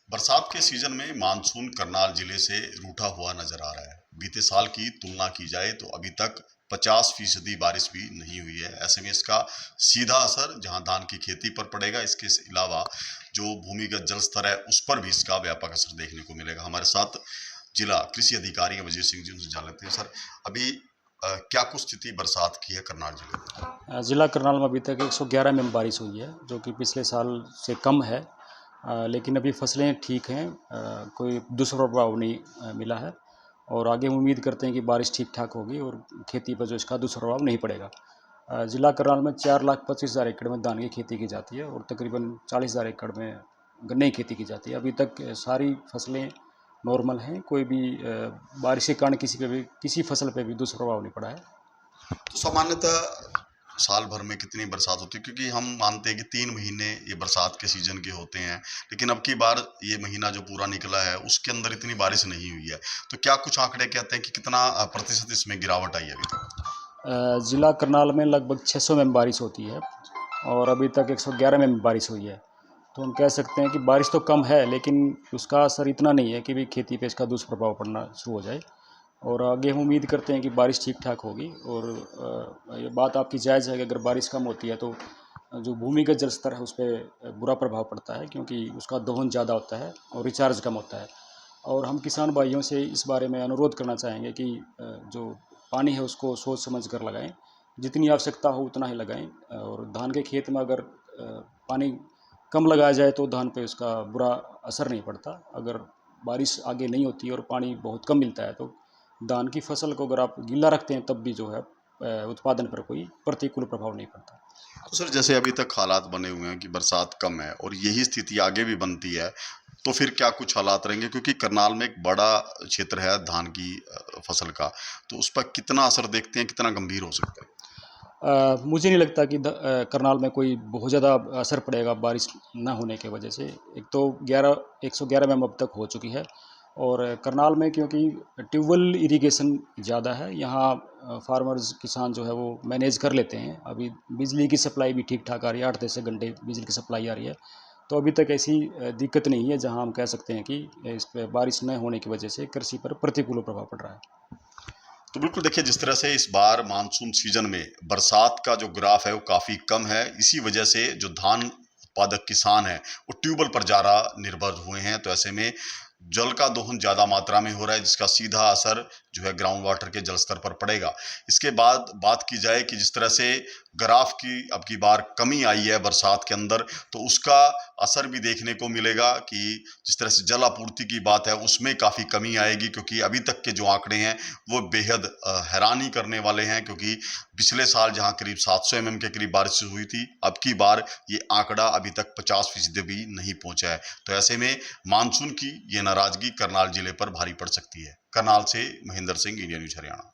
बरसात के सीजन में मानसून करनाल जिले से रूठा हुआ नजर आ रहा है। बीते साल की तुलना की जाए तो अभी तक 50% बारिश भी नहीं हुई है। ऐसे में इसका सीधा असर जहां धान की खेती पर पड़ेगा, इसके अलावा जो भूमिगत जल स्तर है उस पर भी इसका व्यापक असर देखने को मिलेगा। हमारे साथ जिला कृषि अधिकारी वजीर सिंह जी, उनसे जान लेते हैं। सर, अभी क्या कुछ स्थिति बरसात की है करनाल जिले में? ज़िला करनाल में अभी तक 111 mm बारिश हुई है, जो कि पिछले साल से कम है। लेकिन अभी फसलें ठीक हैं, कोई दुष्प्रभाव नहीं मिला है और आगे हम उम्मीद करते हैं कि बारिश ठीक-ठाक होगी और खेती पर जो इसका दुष्प्रभाव नहीं पड़ेगा। ज़िला करनाल में 4,25,000 एकड़ में धान की खेती की जाती है और तकरीबन 40,000 एकड़ में गन्ने की खेती की जाती है। अभी तक सारी फसलें नॉर्मल हैं, कोई भी बारिश के कारण किसी फसल पे भी दुष्प्रभाव नहीं पड़ा है। तो सामान्यतः साल भर में कितनी बरसात होती है? क्योंकि हम मानते हैं कि 3 महीने ये बरसात के सीजन के होते हैं, लेकिन अब की बार ये महीना जो पूरा निकला है उसके अंदर इतनी बारिश नहीं हुई है। तो क्या कुछ आंकड़े कहते हैं कि कितना प्रतिशत इसमें गिरावट आई है अभी तक? ज़िला करनाल में लगभग 600 mm बारिश होती है और अभी तक 111 mm बारिश हुई है। तो हम कह सकते हैं कि बारिश तो कम है, लेकिन उसका असर इतना नहीं है कि भी खेती पे इसका दुष्प्रभाव पड़ना शुरू हो जाए। और आगे हम उम्मीद करते हैं कि बारिश ठीक-ठाक होगी और ये बात आपकी जायज़ है कि अगर बारिश कम होती है तो जो भूमिगत जल स्तर है उस पे बुरा प्रभाव पड़ता है, क्योंकि उसका दोहन ज़्यादा होता है और रिचार्ज कम होता है। और हम किसान भाइयों से इस बारे में अनुरोध करना चाहेंगे कि जो पानी है उसको सोच समझ कर लगाएँ, जितनी आवश्यकता हो उतना ही लगाएँ। और धान के खेत में अगर पानी कम लगाया जाए तो धान पे उसका बुरा असर नहीं पड़ता। अगर बारिश आगे नहीं होती और पानी बहुत कम मिलता है तो धान की फसल को अगर आप गीला रखते हैं तब भी जो है उत्पादन पर कोई प्रतिकूल प्रभाव नहीं पड़ता। तो सर, जैसे अभी तक हालात बने हुए हैं कि बरसात कम है और यही स्थिति आगे भी बनती है, तो फिर क्या कुछ हालात रहेंगे? क्योंकि करनाल में एक बड़ा क्षेत्र है धान की फसल का, तो उस पर कितना असर देखते हैं, कितना गंभीर हो सकता है? मुझे नहीं लगता कि करनाल में कोई बहुत ज़्यादा असर पड़ेगा बारिश ना होने की वजह से। एक तो 111 mm अब तक हो चुकी है और करनाल में क्योंकि ट्यूबवेल इरिगेशन ज़्यादा है, यहाँ फार्मर्स किसान जो है वो मैनेज कर लेते हैं। अभी बिजली की सप्लाई भी ठीक-ठाक आ रही है, 8-10 घंटे बिजली की सप्लाई आ रही है। तो अभी तक ऐसी दिक्कत नहीं है जहाँ हम कह सकते हैं कि इस पे बारिश न होने की वजह से कृषि पर प्रतिकूल प्रभाव पड़ रहा है। तो बिल्कुल देखिए, जिस तरह से इस बार मानसून सीजन में बरसात का जो ग्राफ है वो काफ़ी कम है। इसी वजह से जो धान उत्पादक किसान हैं वो ट्यूबवेल पर ज़्यादा निर्भर हुए हैं। तो ऐसे में जल का दोहन ज़्यादा मात्रा में हो रहा है, जिसका सीधा असर जो है ग्राउंड वाटर के जल स्तर पर पड़ेगा। इसके बाद बात की जाए कि जिस तरह से ग्राफ की अब की बार कमी आई है बरसात के अंदर, तो उसका असर भी देखने को मिलेगा कि जिस तरह से जल आपूर्ति की बात है उसमें काफ़ी कमी आएगी। क्योंकि अभी तक के जो आंकड़े हैं वो बेहद हैरानी करने वाले हैं। क्योंकि पिछले साल जहां करीब 700 mm के करीब बारिश हुई थी, अब की बार ये आंकड़ा अभी तक 50% भी नहीं पहुंचा है। तो ऐसे में मानसून की ये नाराजगी करनाल जिले पर भारी पड़ सकती है। करनाल से महेंद्र सिंह, इंडिया न्यूज हरियाणा।